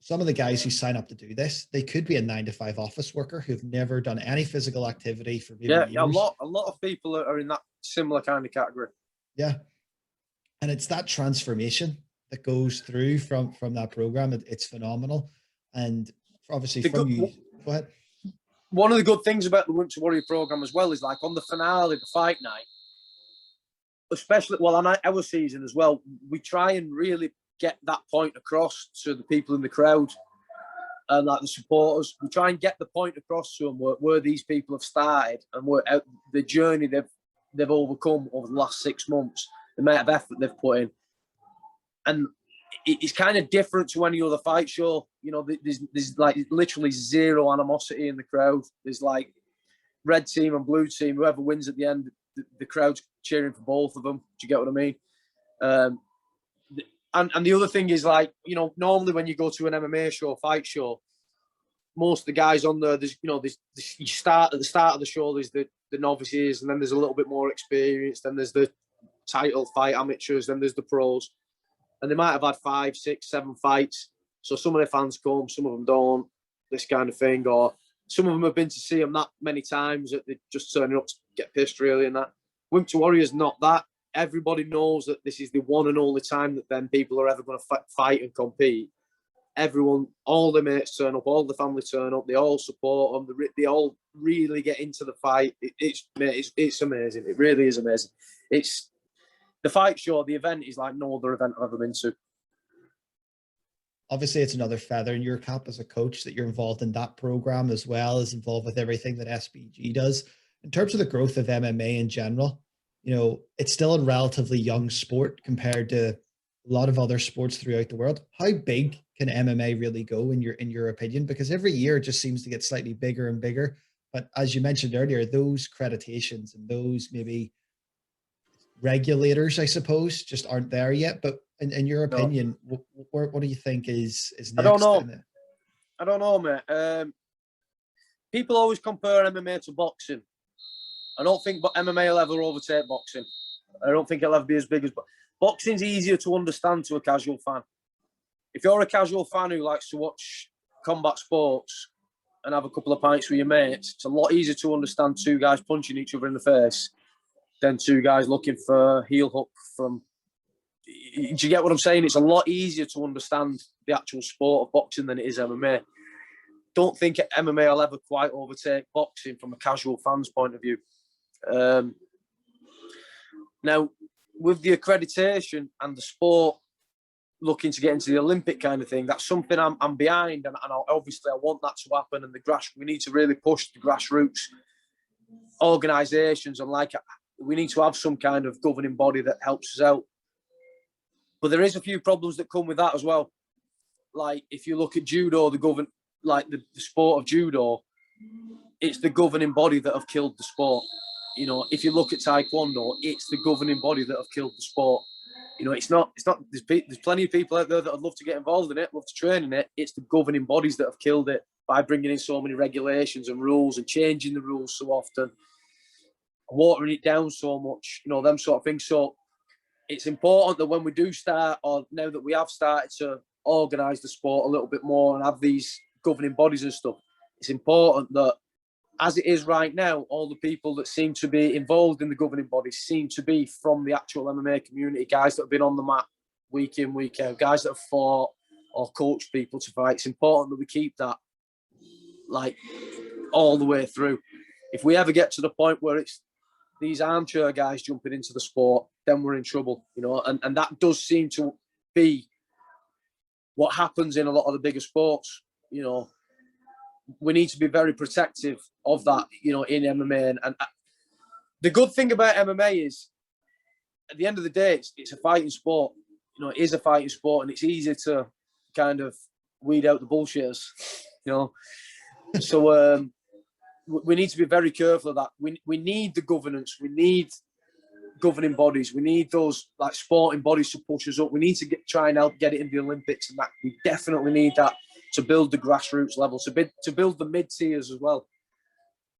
some of the guys who sign up to do this, they could be a 9-to-5 office worker who've never done any physical activity for maybe years. a lot of people are in that similar kind of category. Yeah, and it's that transformation that goes through from that program. It's phenomenal, and obviously go ahead. One of the good things about the Wimp to Warrior program as well is like on the finale, the fight night, especially on our season as well, we try and really get that point across to the people in the crowd and like the supporters. We try and get the point across to them where these people have started and the journey they've overcome over the last 6 months, the amount of effort they've put in. And it's kind of different to any other fight show. You know, there's like literally 0 animosity in the crowd. There's like red team and blue team. Whoever wins at the end, the crowd's cheering for both of them. Do you get what I mean? And the other thing is, like, you know, normally when you go to an MMA show, fight show, most of the guys on there, you start at the start of the show, there's the novices, and then there's a little bit more experience, then there's the title fight amateurs, then there's the pros. And they might have had 5, 6, 7 fights. So some of the fans come, some of them don't, this kind of thing. Or some of them have been to see them that many times that they're just turning up to get pissed, really. And that Wimp to Warrior's not that. Everybody knows that this is the one and only time that then people are ever going to fight and compete. Everyone, all the mates turn up, all the family turn up, they all support them, they all really get into the fight. It's amazing. It really is amazing. It's the fight show, the event is like no other event I've ever been to. Obviously, it's another feather in your cap as a coach that you're involved in that program as well as involved with everything that SBG does. In terms of the growth of MMA in general, you know, it's still a relatively young sport compared to a lot of other sports throughout the world. How big can MMA really go in your opinion? Because every year it just seems to get slightly bigger and bigger. But as you mentioned earlier, those accreditations and those maybe regulators, I suppose, just aren't there yet. But in your opinion, what do you think is next? I don't know, mate. People always compare MMA to boxing. I don't think MMA will ever overtake boxing. I don't think it'll ever be as big as boxing's easier to understand to a casual fan. If you're a casual fan who likes to watch combat sports and have a couple of pints with your mates, it's a lot easier to understand two guys punching each other in the face than two guys looking for heel hook from. Do you get what I'm saying? It's a lot easier to understand the actual sport of boxing than it is MMA. Don't think MMA will ever quite overtake boxing from a casual fan's point of view. Now, with the accreditation and the sport looking to get into the Olympic kind of thing, that's something I'm behind, and obviously I want that to happen. And we need to really push the grassroots organisations, and we need to have some kind of governing body that helps us out. But there is a few problems that come with that as well. Like if you look at judo, the sport of judo, it's the governing body that have killed the sport. You know, if you look at taekwondo, it's the governing body that have killed the sport. You know, it's not. There's plenty of people out there that would love to get involved in it, love to train in it. It's the governing bodies that have killed it by bringing in so many regulations and rules and changing the rules so often, watering it down so much. You know, them sort of things. So it's important that when we do start, or now that we have started to organise the sport a little bit more and have these governing bodies and stuff, it's important that, as it is right now, all the people that seem to be involved in the governing bodies seem to be from the actual MMA community, guys that have been on the mat week in, week out, guys that have fought or coached people to fight. It's important that we keep that like all the way through. If we ever get to the point where it's these armchair guys jumping into the sport, then we're in trouble, you know, and that does seem to be what happens in a lot of the bigger sports, you know. We need to be very protective of that, you know, in MMA. And the good thing about MMA is, at the end of the day, it's a fighting sport. You know, it is a fighting sport, and it's easy to kind of weed out the bullshitters, you know. So we need to be very careful of that. We need the governance. We need governing bodies. We need those like sporting bodies to push us up. We need to try and help get it in the Olympics, and that we definitely need that to build the grassroots level, to build the mid-tiers as well.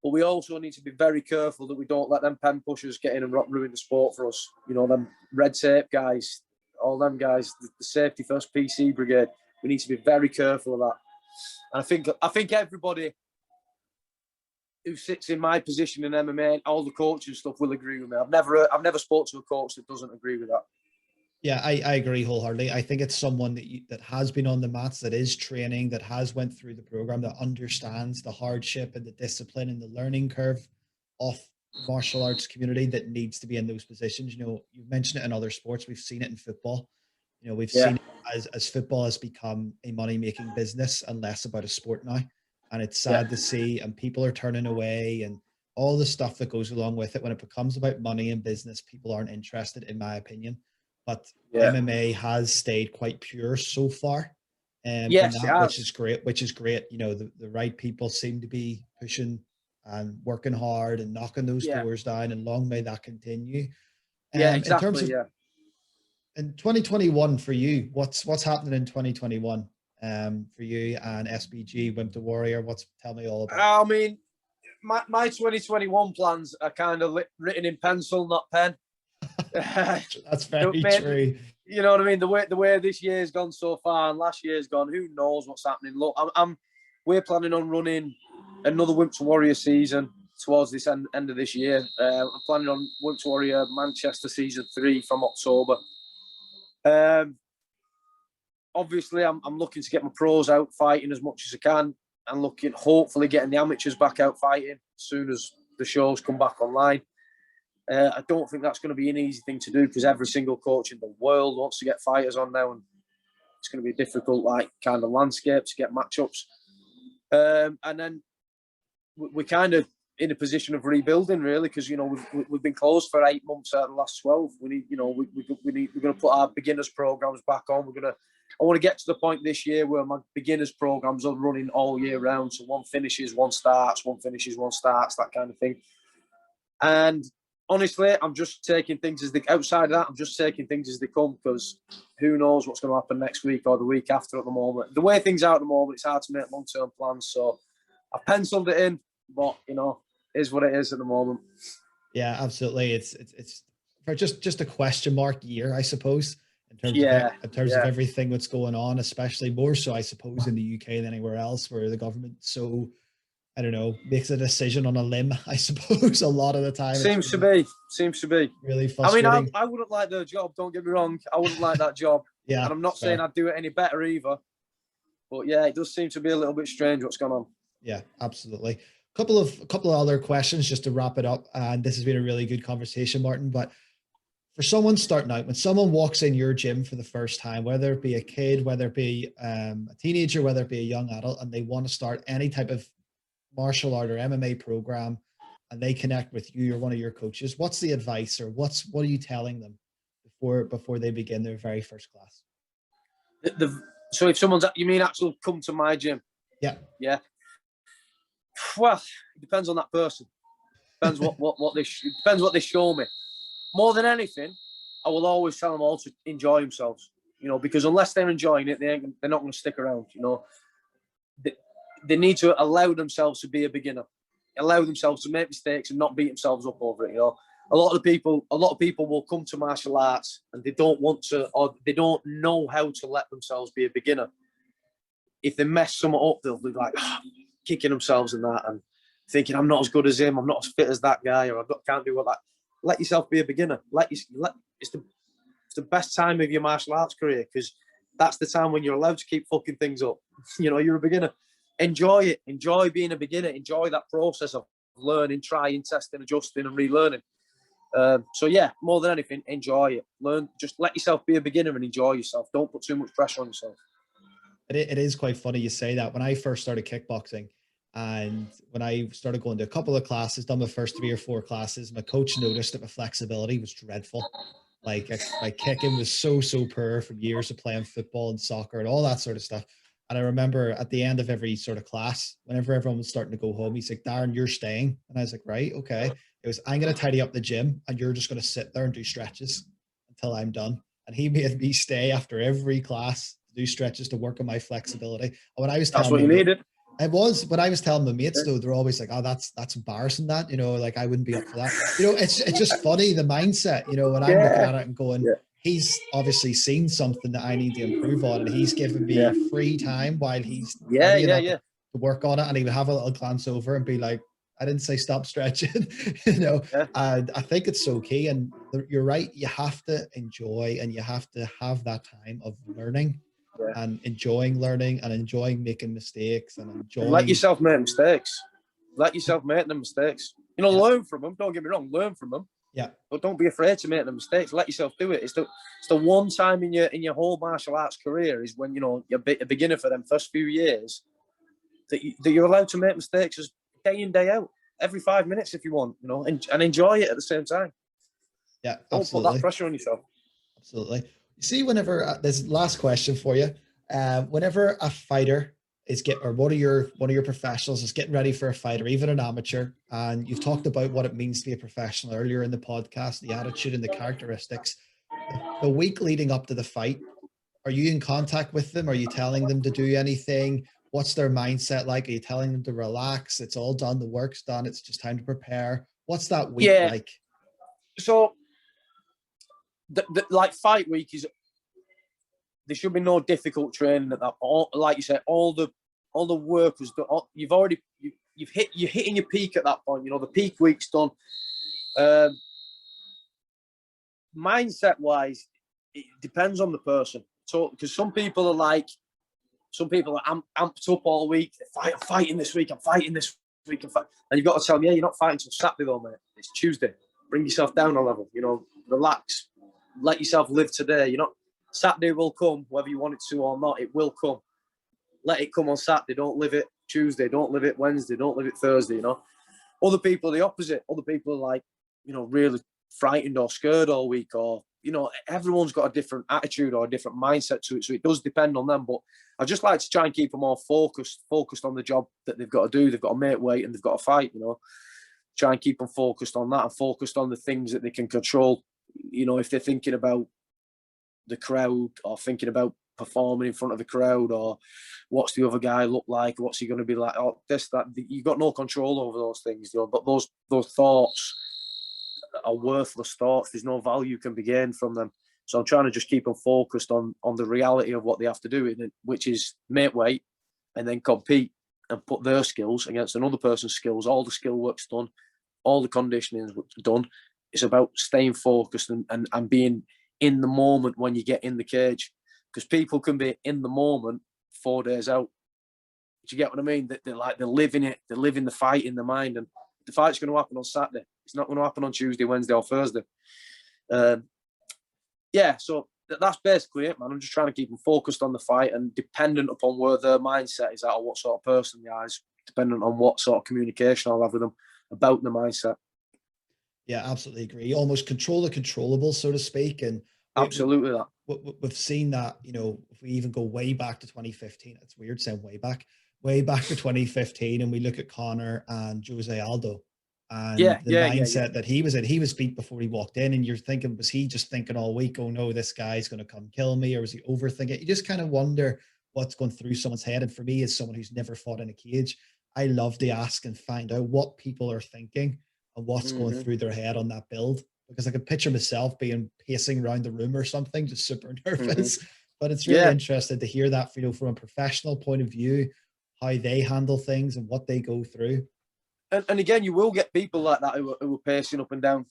But we also need to be very careful that we don't let them pen pushers get in and ruin the sport for us. You know, them red tape guys, all them guys, the safety first PC brigade. We need to be very careful of that. And I think everybody who sits in my position in MMA, all the coaches and stuff, will agree with me. I've never spoke to a coach that doesn't agree with that. Yeah, I agree wholeheartedly. I think it's someone that has been on the mats, that is training, that has went through the program, that understands the hardship and the discipline and the learning curve of the martial arts community, that needs to be in those positions. You know, you've mentioned it in other sports. We've seen it in football. You know, we've seen it as football has become a money-making business and less about a sport now. And it's sad to see, and people are turning away, and all the stuff that goes along with it. When it becomes about money and business, people aren't interested, in my opinion. But MMA has stayed quite pure so far, yes, which is great. You know, the right people seem to be pushing and working hard and knocking those doors down, and long may that continue. Exactly. In terms of in 2021 for you, what's happening in 2021 for you and SBG, Wimp the Warrior? Tell me all about it. I mean, my 2021 plans are kind of written in pencil, not pen. That's very true. You know what I mean? The way this year's gone so far and last year's gone, who knows what's happening? Look, we're planning on running another Wimp to Warrior season towards this end of this year. I'm planning on Wimp to Warrior Manchester season 3 from October. Obviously, I'm looking to get my pros out fighting as much as I can, and looking hopefully getting the amateurs back out fighting as soon as the shows come back online. I don't think that's going to be an easy thing to do, because every single coach in the world wants to get fighters on now, and it's going to be a difficult kind of landscape to get matchups. And then we're kind of in a position of rebuilding, really, because we've been closed for 8 months out of the last 12. We need, we're going to put our beginners programs back on. I want to get to the point this year where my beginners programs are running all year round. So one finishes, one starts, one finishes, one starts, that kind of thing. And honestly, I'm just taking things outside of that, I'm just taking things as they come, because who knows what's going to happen next week or the week after at the moment. The way things are at the moment, it's hard to make long-term plans. So I've penciled it in, but, it is what it is at the moment. Yeah, absolutely. It's for just a question mark year, I suppose, in terms of everything that's going on, especially more so, I suppose, in the UK than anywhere else, where the government I don't know, makes a decision on a limb, I suppose, a lot of the time. Seems to be. Really frustrating. I mean, I wouldn't like the job, don't get me wrong. I wouldn't like that job. Yeah. And I'm not saying I'd do it any better either. But yeah, it does seem to be a little bit strange what's going on. Yeah, absolutely. A couple of other questions just to wrap it up. And this has been a really good conversation, Martin. But for someone starting out, when someone walks in your gym for the first time, whether it be a kid, whether it be a teenager, whether it be a young adult, and they want to start any type of martial art or MMA program, and they connect with you or one of your coaches, what's the advice, or what are you telling them before they begin their very first class? So if you mean actually come to my gym? Yeah. Well, it depends on that person. Depends depends what they show me. More than anything, I will always tell them all to enjoy themselves. Because unless they're enjoying it, they're not going to stick around. They need to allow themselves to be a beginner, allow themselves to make mistakes and not beat themselves up over it. A lot of people will come to martial arts and they don't want to, or they don't know how to let themselves be a beginner. If they mess something up, they'll be like kicking themselves in that and thinking, I'm not as good as him, I'm not as fit as that guy, or can't do what that. Let yourself be a beginner. It's the best time of your martial arts career, because that's the time when you're allowed to keep fucking things up. You're a beginner. Enjoy it. Enjoy being a beginner. Enjoy that process of learning, trying, testing, adjusting, and relearning. So yeah, more than anything, enjoy it. Learn. Just let yourself be a beginner and enjoy yourself. Don't put too much pressure on yourself. It is quite funny you say that. When I first started kickboxing, and when I started going to a couple of classes, done my first 3 or 4 classes, my coach noticed that my flexibility was dreadful. Like my kicking was so poor from years of playing football and soccer and all that sort of stuff. And I remember at the end of every sort of class, whenever everyone was starting to go home, he's like, Darren, you're staying. And I was like, right, okay. It was, I'm going to tidy up the gym and you're just going to sit there and do stretches until I'm done. And he made me stay after every class to do stretches to work on my flexibility. And when I was telling that's what you needed. It was, but I was telling my mates though, they're always like, oh, that's embarrassing that, like I wouldn't be up for that. It's just funny, the mindset, when I'm looking at it and going, he's obviously seen something that I need to improve on, and he's given me free time while he's to work on it. And he would have a little glance over and be like, I didn't say stop stretching, And I think it's so key. And you're right. You have to enjoy, and you have to have that time of learning. And enjoying learning and enjoying making mistakes and enjoying. Let yourself make mistakes. Let yourself make the mistakes. Learn from them. Don't get me wrong. Learn from them. Yeah. But don't be afraid to make the mistakes. Let yourself do it. It's the one time in your whole martial arts career is when you're a beginner for them first few years that you're allowed to make mistakes as day in day out, every 5 minutes if you want, and enjoy it at the same time. Yeah. Don't put that pressure on yourself. Absolutely. You see, whenever this last question for you, whenever a fighter or one of your professionals is getting ready for a fight, or even an amateur, and you've talked about what it means to be a professional earlier in the podcast, the attitude and the characteristics, the week leading up to the fight, are you in contact with them? Are you telling them to do anything? What's their mindset like? Are you telling them to relax? It's all done. The work's done. It's just time to prepare. What's that week like? So like fight week is, there should be no difficult training at that. Like you said, all the work was done. You're hitting your peak at that point. You know, the peak week's done. Mindset wise, it depends on the person. So, because some people are amped up all week. I'm fighting this week. I'm fighting this week. And you've got to tell them, yeah, you're not fighting until Saturday though, mate. It's Tuesday. Bring yourself down a level. You know, relax. Let yourself live today. You know, Saturday will come, whether you want it to or not. It will come. Let it come on Saturday. Don't live it Tuesday. Don't live it Wednesday. Don't live it Thursday. You know, other people are the opposite. Other people are like, you know, really frightened or scared all week, or, you know, everyone's got a different attitude or a different mindset to it. So it does depend on them. But I just like to try and keep them all focused on the job that they've got to do. They've got to make weight and they've got to fight, you know. Try and keep them focused on that and focused on the things that they can control. You know, if they're thinking about the crowd or thinking about performing in front of the crowd, or what's the other guy look like, what's he going to be like, or this, that, you've got no control over those things, you know. But those thoughts are worthless thoughts. There's no value can be gained from them. So I'm trying to just keep them focused on the reality of what they have to do, which is make weight and then compete and put their skills against another person's skills. All the skill work's done, all the conditioning's done. It's about staying focused and being in the moment when you get in the cage, because people can be in the moment 4 days out. Do you get what I mean? They're living it. They're living the fight in their mind, and the fight's going to happen on Saturday. It's not going to happen on Tuesday, Wednesday, or Thursday. Yeah, so that's basically it, man. I'm just trying to keep them focused on the fight, and dependent upon where their mindset is at or what sort of person they are, is dependent on what sort of communication I'll have with them about the mindset. Yeah, absolutely agree. Almost control the controllables, so to speak. And absolutely we've seen that, you know, if we even go way back to 2015, it's weird saying way back to 2015, and we look at Conor and Jose Aldo, and the mindset that he was in. He was beat before he walked in, and you're thinking, was he just thinking all week, oh no, this guy's going to come kill me, or was he overthinking? You just kind of wonder what's going through someone's head. And for me, as someone who's never fought in a cage, I love to ask and find out what people are thinking and what's going through their head on that build, because I could picture myself being pacing around the room or something, just super nervous. But it's really interesting to hear that, you know, from a professional point of view, how they handle things and what they go through. And again, you will get people like that who are pacing up and down,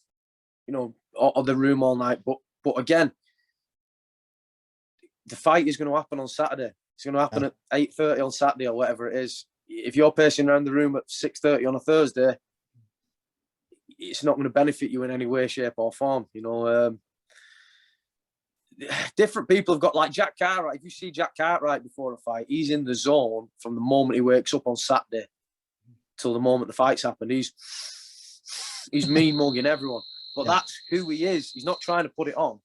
you know, of the room all night. But again, the fight is going to happen on Saturday. It's going to happen at 8:30 on Saturday or whatever it is. If you're pacing around the room at 6:30 on a Thursday, it's not going to benefit you in any way, shape or form. You know, different people have got, like Jack Cartwright. If you see Jack Cartwright before a fight, he's in the zone from the moment he wakes up on Saturday till the moment the fight's happened. He's mean mugging everyone, but that's who he is. He's not trying to put it on.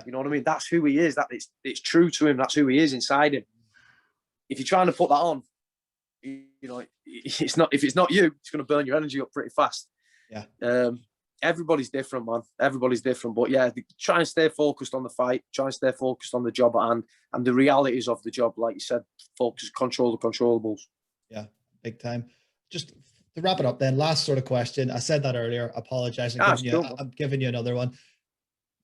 You know what I mean? That's who he is. That it's true to him. That's who he is inside him. If you're trying to put that on, you know, it's not. If it's not you, it's going to burn your energy up pretty fast. Everybody's different, man. Everybody's different. But yeah, try and stay focused on the fight. Try and stay focused on the job at hand and the realities of the job. Like you said, focus, control the controllables. Yeah, big time. Just to wrap it up then, last sort of question. I said that earlier. Apologize. I'm giving you another one.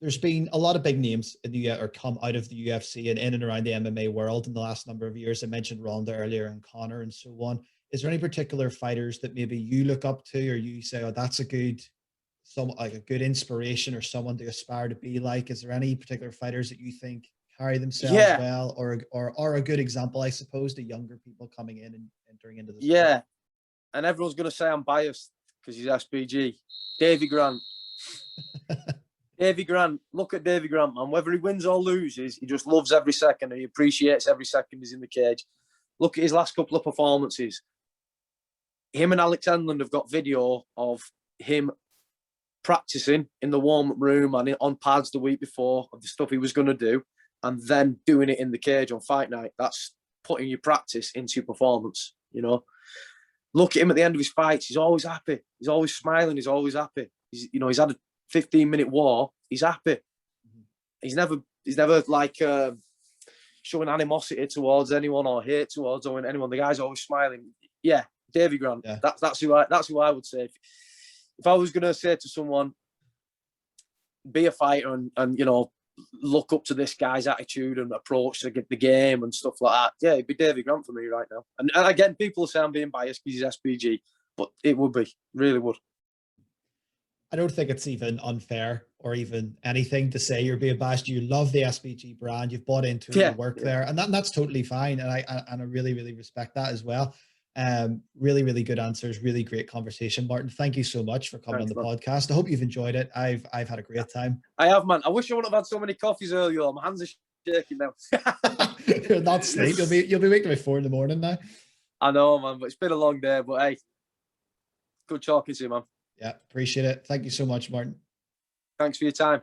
There's been a lot of big names in the or come out of the UFC and in and around the MMA world in the last number of years. I mentioned Ronda earlier and Conor and so on. Is there any particular fighters that maybe you look up to, or you say, oh, that's a good inspiration or someone to aspire to be like? Is there any particular fighters that you think carry themselves well, or are a good example, I suppose, to younger people coming in and entering into this? Yeah. And everyone's going to say I'm biased because he's SBG. Davy Grant. Davy Grant. Look at Davy Grant, man. Whether he wins or loses, he just loves every second. He appreciates every second he's in the cage. Look at his last couple of performances. Him and Alex Enland have got video of him practicing in the warm-up room and on pads the week before of the stuff he was going to do, and then doing it in the cage on fight night. That's putting your practice into your performance, you know. Look at him at the end of his fights. He's always happy. He's always smiling. He's always happy. He's had a 15-minute war. He's happy. He's never like showing animosity towards anyone or hate towards anyone. The guy's always smiling. Yeah, Davy Grant. Yeah. That's who I would say. If I was going to say to someone, be a fighter and you know, look up to this guy's attitude and approach to the game and stuff like that, yeah, it'd be Davy Grant for me right now. And again, people say I'm being biased because he's SBG, but it would be, really would. I don't think it's even unfair or even anything to say you're being biased. You love the SBG brand. You've bought into it, you work there, and that's totally fine. And I really, really respect that as well. Really, really good answers. Really great conversation, Martin. Thank you so much for coming on the podcast. I hope you've enjoyed it. I've had a great time. I have, man. I wish I wouldn't have had so many coffees earlier. My hands are shaking now. You're not sleep. You'll be waking up at 4 a.m. now. I know, man, but it's been a long day. But hey, good talking to you, man. Yeah, appreciate it. Thank you so much, Martin. Thanks for your time.